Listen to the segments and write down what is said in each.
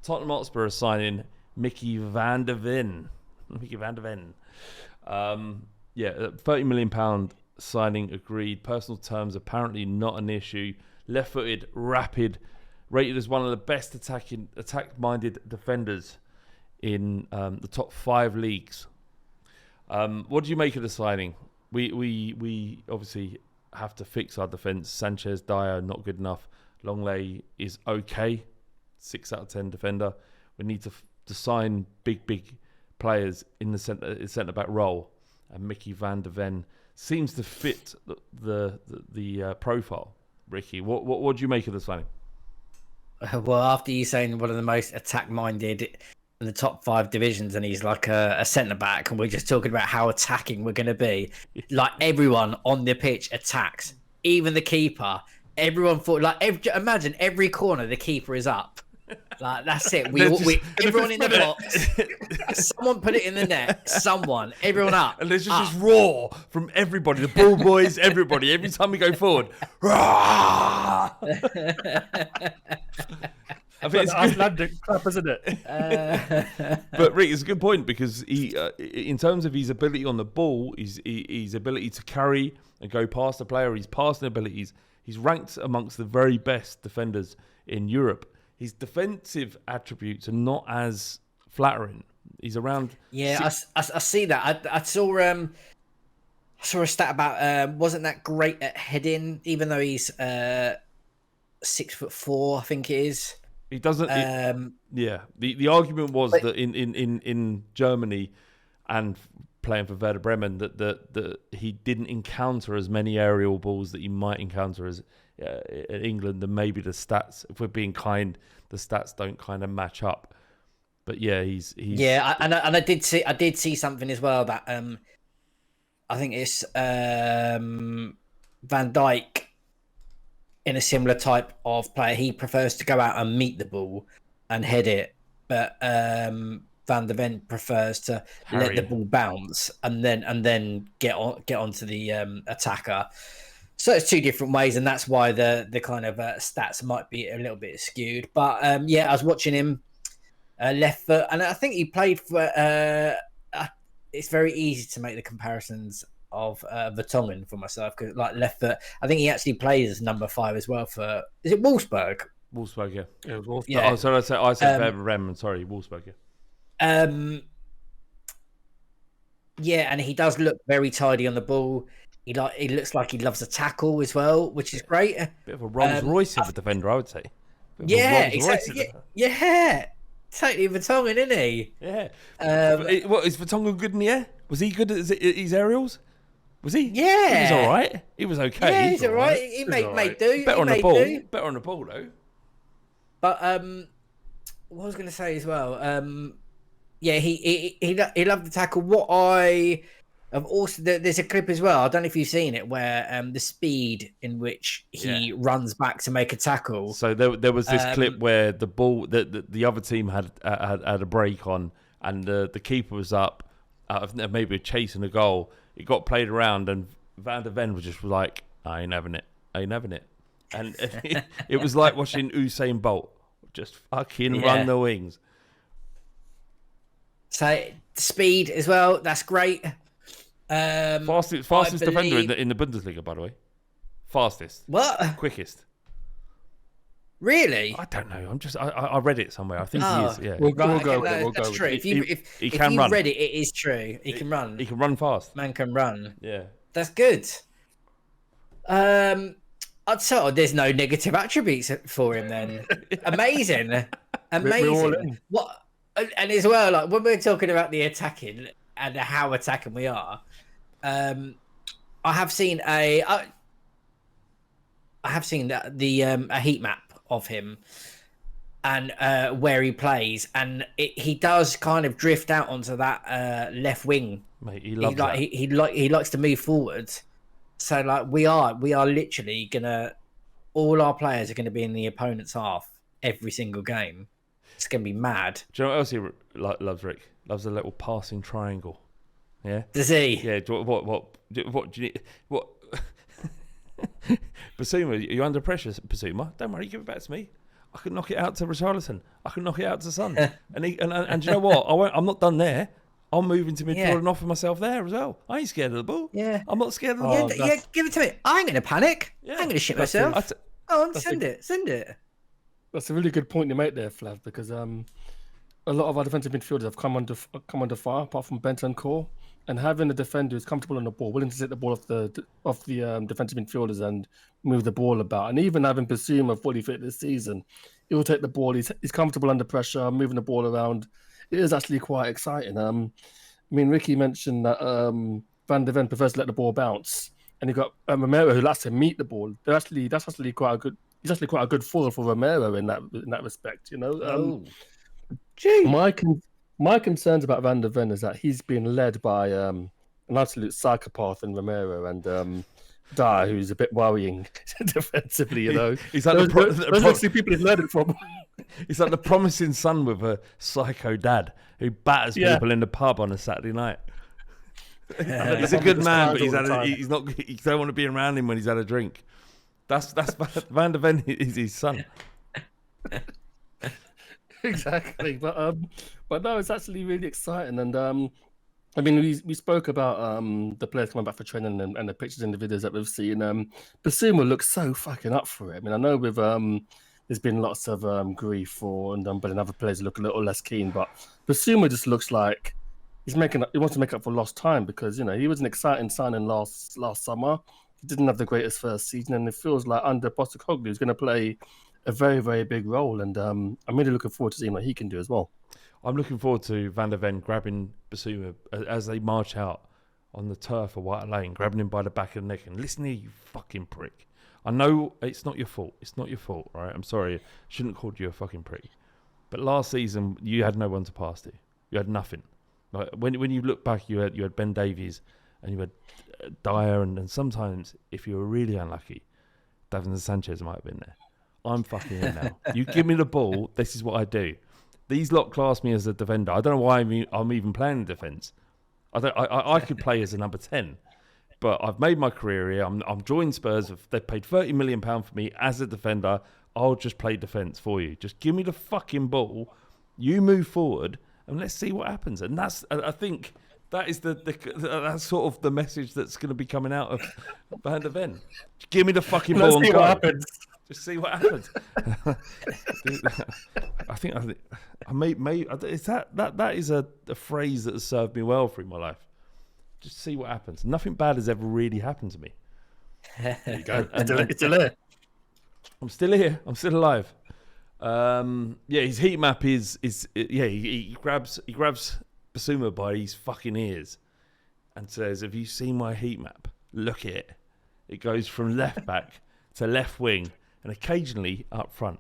Tottenham Hotspur are signing Micky van der Ven. Micky van der Ven. £30 million signing agreed. Personal terms apparently not an issue. Left-footed, rapid, rated as one of the best attack-minded defenders in the top 5 leagues. What do you make of the signing? We obviously have to fix our defence. Sanchez, Dyer, not good enough. Longley is okay. 6 out of 10 defender. We need to sign big players in the centre-back role. And Micky van der Ven seems to fit the profile. Ricky, what do you make of the signing? Well, after you saying one of the most attack-minded in the top 5 divisions, and he's like a centre-back, and we're just talking about how attacking we're going to be. Like, everyone on the pitch attacks, even the keeper. Everyone thought, imagine every corner the keeper is up. Like, that's it. Everyone in the box. Someone put it in the net. Everyone up. And there's just this roar from everybody. The ball boys, everybody. Every time we go forward. I think it's good. Icelandic clap, isn't it? But Rick, it's a good point because he, in terms of his ability on the ball, his ability to carry and go past the player, his passing abilities, he's ranked amongst the very best defenders in Europe. His defensive attributes are not as flattering. He's around. Yeah, I see that. I saw a stat about wasn't that great at heading, even though he's 6'4", I think it is. He doesn't. The argument was that in Germany and playing for Werder Bremen that he didn't encounter as many aerial balls that he might encounter as in England, and maybe the stats, if we're being kind, the stats don't kind of match up. But yeah, he's I did see something as well that I think it's Van Dijk in a similar type of player. He prefers to go out and meet the ball and head it, but Van der Ven prefers to let the ball bounce and then get onto the attacker. So it's 2 different ways, and that's why the kind of stats might be a little bit skewed. But I was watching him left foot, and I think he played for. It's very easy to make the comparisons of Vertonghen for myself, because like left foot, I think he actually plays as number 5 as well for. Is it Wolfsburg? Wolfsburg, yeah. It was Wolfsburg. Yeah. Oh, sorry, I said Werder Bremen. Sorry, Wolfsburg, yeah. Yeah, and he does look very tidy on the ball. He looks like he loves a tackle as well, which is great. Bit of a Rolls Royce of a defender, I would say. Yeah, exactly. Yeah, totally Vertonghen, isn't he? Yeah. What is Vertonghen good in the air? Was he good at his aerials? Was he? Yeah. He was all right. He was okay. Yeah, he's all right. He made do. Better on the ball. Better on the ball, though. But what I was going to say as well. Yeah, he loved the tackle. What I have also, there's a clip as well. I don't know if you've seen it, where the speed in which he runs back to make a tackle. So there was this clip where the ball, the other team had a break on, and the keeper was up, out of maybe chasing a goal. It got played around, and Van der Ven was just like, "I ain't having it. I ain't having it." And it was like watching Usain Bolt just fucking run the wings. So speed as well. That's great. Fastest defender in the Bundesliga, by the way. Fastest. What? Quickest. Really? I don't know. I read it somewhere. I think he is. Yeah. We'll go with it. We'll that's go true. with it. If can you run. read it, it is true. He can run. He can run fast. Man can run. Yeah. That's good. I'd say there's no negative attributes for him then. Amazing. What? And as well, like when we're talking about the attacking and how attacking we are, I have seen a heat map of him and where he plays, and he does kind of drift out onto that left wing. Mate, he loves that. He likes to move forward. So like we are literally gonna, all our players are gonna be in the opponent's half every single game. It's gonna be mad. Do you know what else he loves, Rick? Loves a little passing triangle. Yeah. Does he? Yeah. What do you need? What? Basuma, are you under pressure, Basuma? Don't worry, give it back to me. I could knock it out to Richarlison. I could knock it out to Son. and do you know what? I'm not done there. I'll move into midfield and offer myself there as well. I ain't scared of the ball. Yeah. I'm not scared of the ball. Give it to me. I ain't going to panic. Yeah. I ain't going to shit myself. Go on, send it. That's a really good point you make there, Flav, because a lot of our defensive midfielders have come under fire, apart from Benton Core, and having a defender who's comfortable on the ball, willing to take the ball off the defensive midfielders and move the ball about, and even having Basuma fully fit this season, he will take the ball. He's comfortable under pressure, moving the ball around. It is actually quite exciting. I mean, Ricky mentioned that Van de Ven prefers to let the ball bounce, and you got Romero who likes to meet the ball. That's actually quite a good. He's actually quite a good foil for Romero in that respect. You know. My concerns about Van de Ven is that he's being led by an absolute psychopath in Romero and Dyer, who's a bit worrying defensively. You know, he's like those people he's learned it from. He's like the promising son with a psycho dad who batters people in the pub on a Saturday night. He's a good man, but he's not. You don't want to be around him when he's had a drink. That's Van de Ven is his son. Exactly, but no, it's actually really exciting, and I mean, we spoke about the players coming back for training and the pictures and the videos that we've seen. Basuma looks so fucking up for it. I mean, I know with there's been lots of grief for and other players look a little less keen, but Basuma just looks like he wants to make up for lost time, because you know he was an exciting signing last summer. He didn't have the greatest first season, and it feels like under Postecoglou he's going to play a very, very big role, and I'm really looking forward to seeing what he can do as well. I'm looking forward to Van de Ven grabbing Basuma as they march out on the turf of White Lane, grabbing him by the back of the neck and listen here, you fucking prick. I know it's not your fault. It's not your fault, right? I'm sorry. I shouldn't have called you a fucking prick. But last season, you had no one to pass to. You had nothing. Like when you look back, you had Ben Davies and you had Dyer, and sometimes, if you were really unlucky, Davinson Sanchez might have been there. I'm fucking in now. You give me the ball, this is what I do. These lot class me as a defender. I don't know why I'm even playing in defence. I could play as a number 10, but I've made my career here. I'm joined Spurs. They paid £30 million for me as a defender. I'll just play defence for you. Just give me the fucking ball. You move forward, and let's see what happens. And I think that is that's sort of the message that's going to be coming out of Van de Ven. Just give me the fucking ball and see go. What happens. Just see what happens. I think I may is that is a phrase that has served me well through my life. Just see what happens. Nothing bad has ever really happened to me. There you go. It's still here. I'm still here. I'm still alive. His heat map is he grabs Basuma by his fucking ears and says, "Have you seen my heat map? Look at it. It goes from left back to left wing and occasionally up front."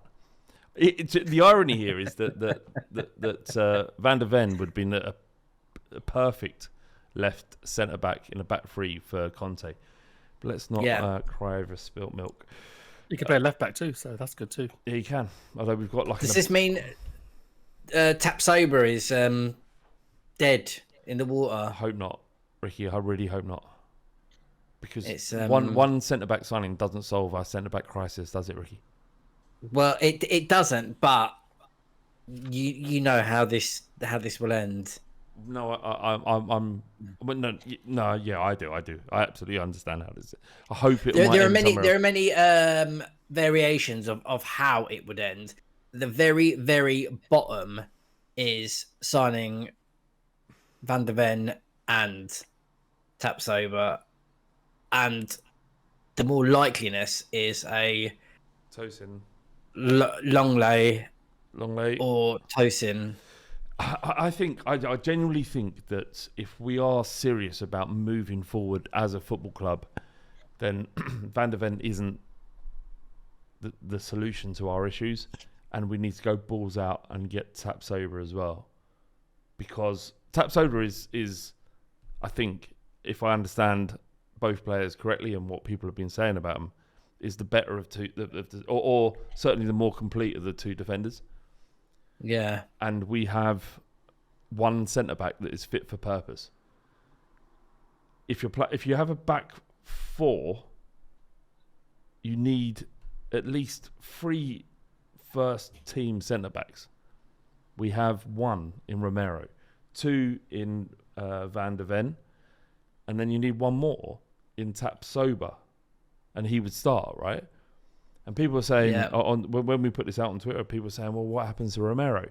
The irony here is that Van de Ven would have been a perfect left centre back in a back three for Conte. But let's not cry over spilt milk. You can play left back too, so that's good too. Yeah, you can. Although we've got like. Does this mean Tapsoba is dead in the water? I hope not, Ricky. I really hope not. Because it's, one centre back signing doesn't solve our centre back crisis, does it, Ricky? Well, it doesn't. But you know how this will end. No, I do. I absolutely understand how this. I hope it. There are many variations of how it would end. The very, very bottom is signing Van de Ven and Tapsoba, and the more likeliness is a Tosin, Longley or Tosin. I genuinely think that if we are serious about moving forward as a football club, then Van de Ven isn't the solution to our issues, and we need to go balls out and get Tapsoba as well, because Tapsoba is, I think, if I understand both players correctly and what people have been saying about them, is the better of two, or certainly the more complete of the two defenders. Yeah. And we have one centre-back that is fit for purpose. If you have a back four, you need at least three first team centre backs. We have one in Romero, two in Van de Ven, and then you need one more in Tapsoba, and he would start, right? And people are saying, when we put this out on Twitter, people are saying, well, what happens to Romero?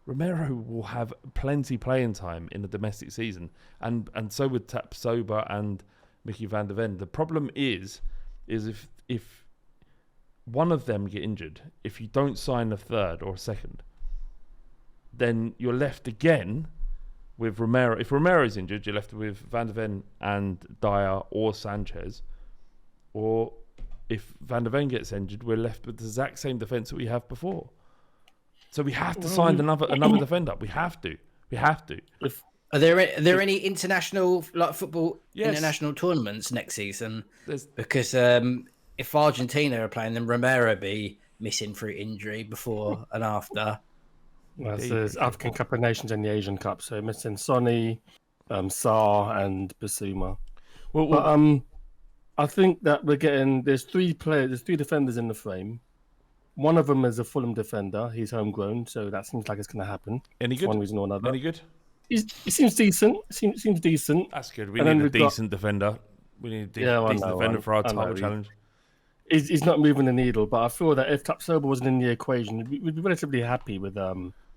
Romero will have plenty playing time in the domestic season, and so would Tapsoba and Micky van der Ven. The problem is if one of them get injured, if you don't sign a third or a second, then you're left again with Romero. If Romero's injured, you're left with Van der Ven and Dyer or Sanchez. Or if Van der Ven gets injured, we're left with the exact same defence that we have before. So we have to sign another defender. We have to. Are there any international football international tournaments next season? Because if Argentina are playing, then Romero be missing through injury before and after. Well, there's African Cup of Nations and the Asian Cup, so missing Sonny, Sarr, and Basuma. But I think that we're getting there's three defenders in the frame. One of them is a Fulham defender. He's homegrown, so that seems like it's going to happen. Any good? For one reason or another. Any good? He seems decent. Seems decent. That's good. We need a decent defender. We need a decent defender for our title challenge. He's not moving the needle, but I feel that if Tapsoba wasn't in the equation, we'd be relatively happy with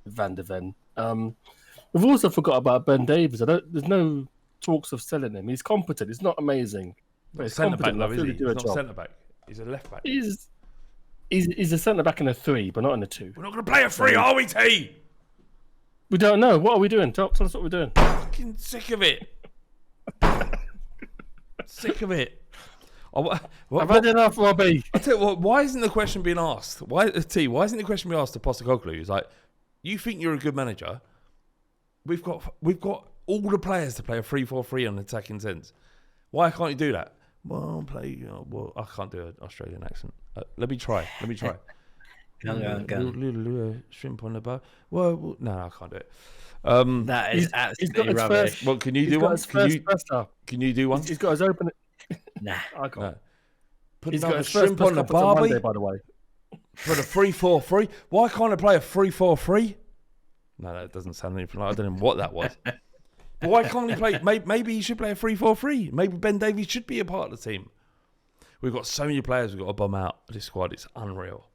Van de Ven. We've also forgot about Ben Davies. There's no talks of selling him. He's competent. He's not amazing, but he's centre back, competent. though, is he? He's not centre back. He's a left back. He's a centre back in a 3, but not in a 2. We're not going to play a 3, are we, T? We don't know. What are we doing? Tell us what we're doing. Fucking sick of it. Sick of it. I've had enough, Robbie. I tell you what. Why isn't the question being asked? Why isn't the question being asked to Postecoglou? He's like, you think you're a good manager? We've got all the players to play a 3-4-3 on an attacking sense. Why can't you do that? Well, I can't do an Australian accent. Let me try. Go. Shrimp on the boat. Well, no, I can't do it. That is absolutely rubbish. Well, can you do one? Can you do one? He's got his open. Nah, I can't. No. Put He's another got his shrimp on the barbie. Monday, by the way. For the 3-4-3. Why can't I play a 3-4-3? No, that doesn't sound anything like. I don't know what that was. But why can't he play? Maybe he should play a 3-4-3. Maybe Ben Davies should be a part of the team. We've got so many players we've got to bomb out of this squad. It's unreal.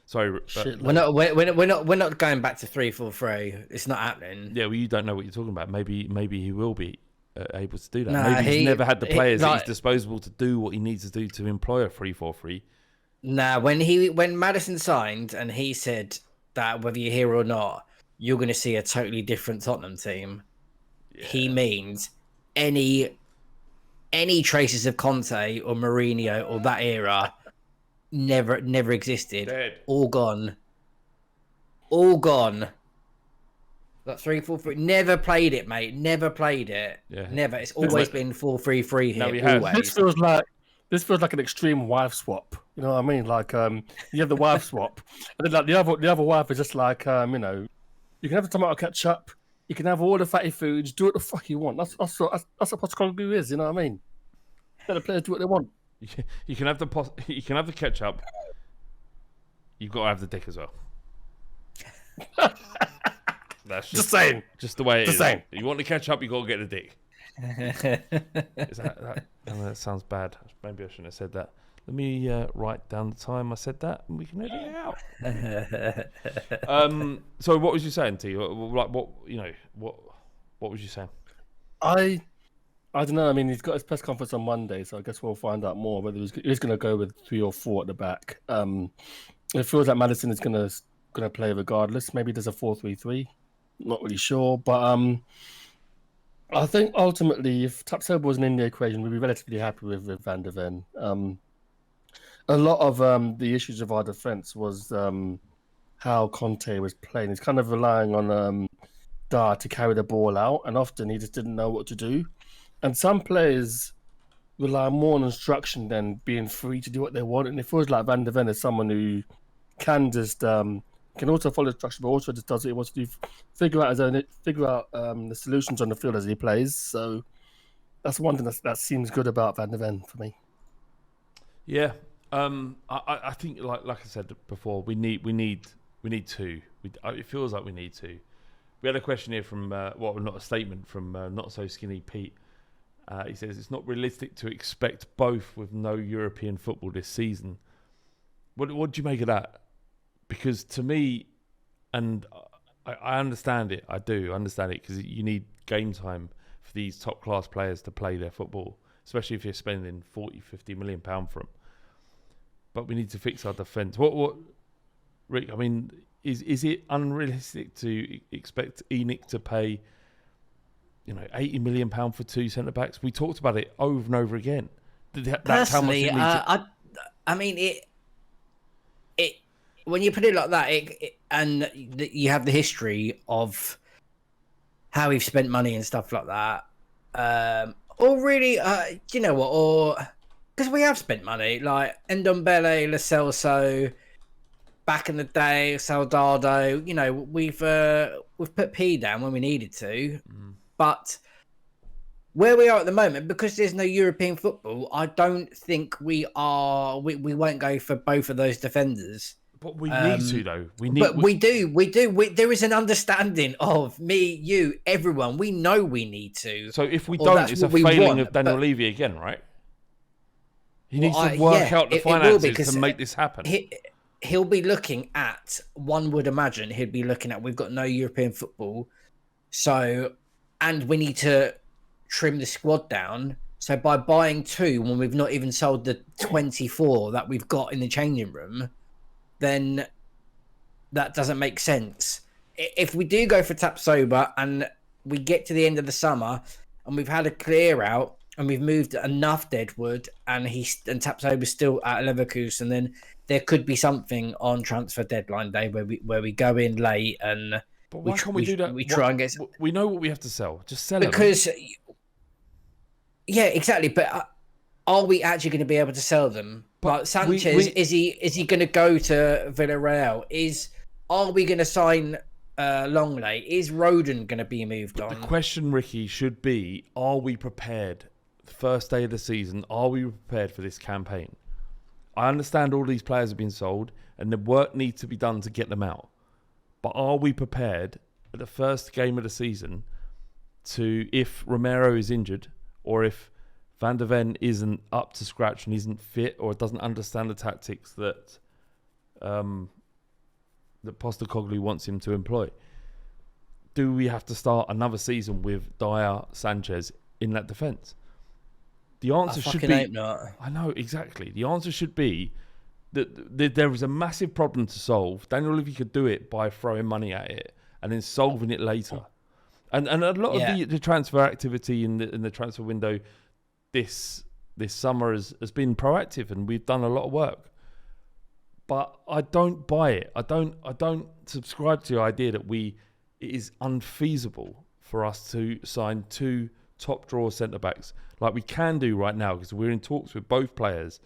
Sorry, we're not going back to 3-4-3. It's not happening. Yeah, well, you don't know what you're talking about. Maybe he will be able to do that. Nah, maybe he's never had the players at his disposal to do what he needs to do to employ a 3-4-3. Nah, when Maddison signed and he said that whether you're here or not, you're going to see a totally different Tottenham team. Yeah. He means any traces of Conte or Mourinho or that era never existed. Dead. All gone. That 3-4-3. Never played it, mate. Never played it. Yeah. Never. It's always been 4-3-3 here. No, we have. Always. This feels like an extreme wife swap. You know what I mean? Like you have the wife swap, and then like the other wife is just like you can have the tomato ketchup. You can have all the fatty foods. Do what the fuck you want. That's what Postecoglou is. You know what I mean? Let the players do what they want. You can have the ketchup. You've got to have the dick as well. That's just saying. Just the way it is. Saying. You want the ketchup, you got to get the dick. That sounds bad. Maybe I shouldn't have said that. Let me write down the time I said that, and we can edit it out. So what was you saying, T? Like what was you saying? I don't know. I mean, he's got his press conference on Monday, so I guess we'll find out more whether he's going to go with 3 or 4 at the back. It feels like Maddison is going to play regardless. Maybe there's a 4-3-3. Not really sure, but I think ultimately, if Tapsoba wasn't in the equation, we'd be relatively happy with Van de Ven. A lot of the issues of our defence was how Conte was playing. He's kind of relying on Dar to carry the ball out, and often he just didn't know what to do. And some players rely more on instruction than being free to do what they want. And it feels like Van de Ven is someone who can just can also follow instruction, but also just does what he wants to do. Figure out the solutions on the field as he plays. So that's one thing that seems good about Van de Ven for me. Yeah, I think like I said before, we need two. It feels like we need two. We had a question here from not a statement from Not So Skinny Pete. He says it's not realistic to expect both with no European football this season. What do you make of that? Because to me, and I understand it. I do understand it because you need game time for these top class players to play their football, especially if you're spending 40, 50 million pound for them. But we need to fix our defence. What, Rick? I mean, is it unrealistic to expect ENIC to pay, 80 million pound for two centre backs? We talked about it over and over again. That's how much it needs. I mean it. When you put it like that, and you have the history of how we've spent money and stuff like that, or really, do you know what? Or because we have spent money, like Ndombele, Lo Celso, back in the day, Soldado. We've put P down when we needed to, but where we are at the moment, because there's no European football, I don't think we won't go for both of those defenders. But we need to, though. We do. There is an understanding of me, you, everyone. We know we need to. So if we don't, it's a failing of Daniel Levy again, right? He needs to work out the finances to make this happen. He'll be looking at, one would imagine, we've got no European football. So, and we need to trim the squad down. So by buying two, when we've not even sold the 24 that we've got in the changing room, then that doesn't make sense. If we do go for Tapsoba and we get to the end of the summer and we've had a clear out and we've moved enough deadwood and Tapsoba's still at Leverkusen, then there could be something on transfer deadline day where we go in late and. But why can't we do that? We try and get. We know what we have to sell. Just sell it. Because. Yeah, exactly. But are we actually going to be able to sell them? But Sanchez, is he going to go to Villarreal? Are we going to sign Longley? Is Roden going to be moved on? The question, Ricky, should be: are we prepared? The first day of the season, are we prepared for this campaign? I understand all these players have been sold, and the work needs to be done to get them out. But are we prepared at the first game of the season to, if Romero is injured, or if Van der Ven isn't up to scratch and isn't fit or doesn't understand the tactics that Postecoglou wants him to employ, do we have to start another season with Dyer, Sanchez in that defence? The answer should be... not. I know, exactly. The answer should be that there is a massive problem to solve. Daniel Levy could do it by throwing money at it and then solving it later. And a lot of the transfer activity in the transfer window this summer has been proactive, and we've done a lot of work. But I don't buy it. I don't subscribe to the idea that it is unfeasible for us to sign two top draw centre backs like we can do right now, because we're in talks with both players.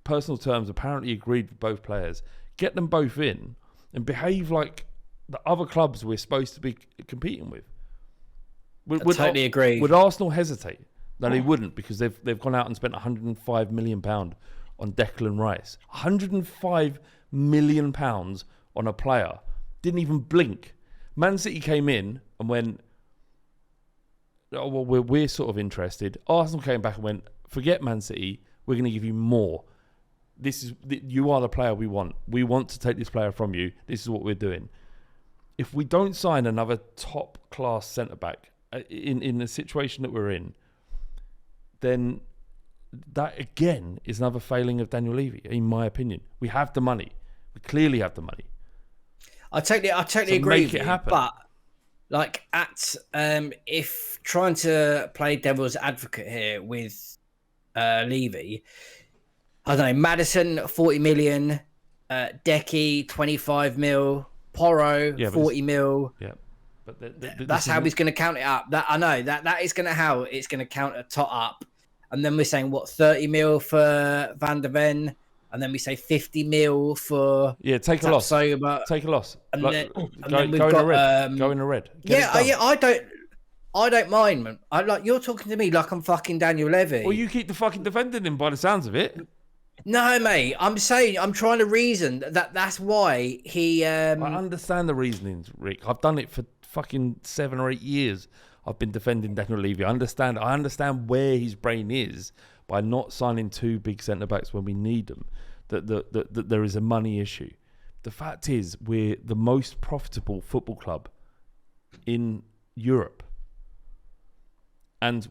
Personal terms apparently agreed with both players. Get them both in and behave like the other clubs we're supposed to be competing with. I totally agree. Would Arsenal hesitate? No, they wouldn't, because they've gone out and spent £105 million on Declan Rice. £105 million on a player. Didn't even blink. Man City came in and went, oh, well, we're sort of interested. Arsenal came back and went, forget Man City, we're going to give you more. You are the player we want. We want to take this player from you. This is what we're doing. If we don't sign another top-class centre-back in the situation that we're in, then that, again, is another failing of Daniel Levy, in my opinion. We have the money. We clearly have the money. I totally agree with you, but if trying to play devil's advocate here with Levy, I don't know, Maddison 40 million, Decky 25 mil, Porro 40 mil. Yeah, but that's how he's going to count it up. That I know that is going to how it's going to count a tot up, and then we're saying 30 mil for Van der Ven. And then we say 50 mil for take a loss. Take a loss. And then we've go got in a red. Go in a red. I don't mind, man. You're talking to me like I'm fucking Daniel Levy. Well, you keep the fucking defending him by the sounds of it. No, mate. I'm trying to reason that's why he. I understand the reasonings, Rick. I've done it for fucking 7 or 8 years. I've been defending Daniel Levy. I understand where his brain is by not signing 2 big centre backs when we need them. That there is a money issue. The fact is, we're the most profitable football club in Europe, and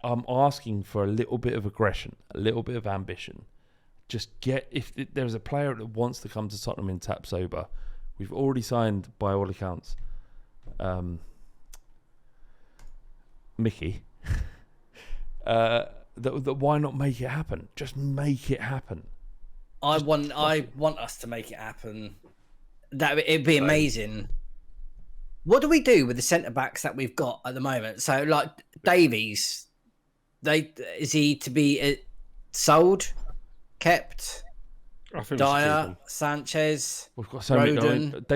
I'm asking for a little bit of aggression, a little bit of ambition. Just if there's a player that wants to come to Tottenham in Tapsoba, we've already signed, by all accounts, Micky. That why not make it happen? Just make it happen. I want us to make it happen. It'd be amazing. What do we do with the centre backs that we've got at the moment? So, like Davies, is he to be sold, kept? I think Dyer, Sanchez, We've got so many. Rodon.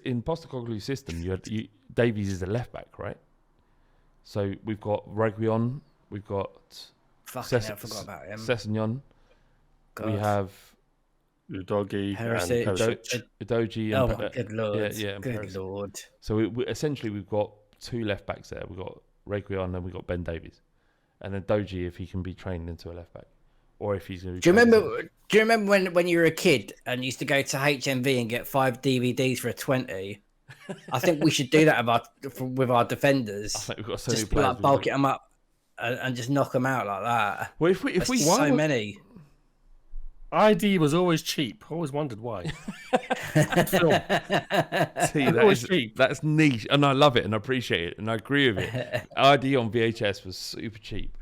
In Postecoglou's system, Davies is a left back, right? So we've got Reguilon, we've got Fucking hell, I forgot about him. Sessegnon. God. We have Udogie Perisic. and Perisic. Udogie. Oh And my good lord! Yeah, and good Perisic. lord. So we've got 2 left backs there. We've got Reguilon and we've got Ben Davies, and then Doji if he can be trained into a left back, or if he's going to. Do you remember when you were a kid and used to go to HMV and get 5 DVDs for a 20? I think we should do that with our defenders. I think we've got so many Just players. like bulk them up and just knock them out like that. Well, if we So many. ID was always cheap. Always wondered why. See, cheap. that's niche, and I love it, and I appreciate it, and I agree with it. ID on VHS was super cheap.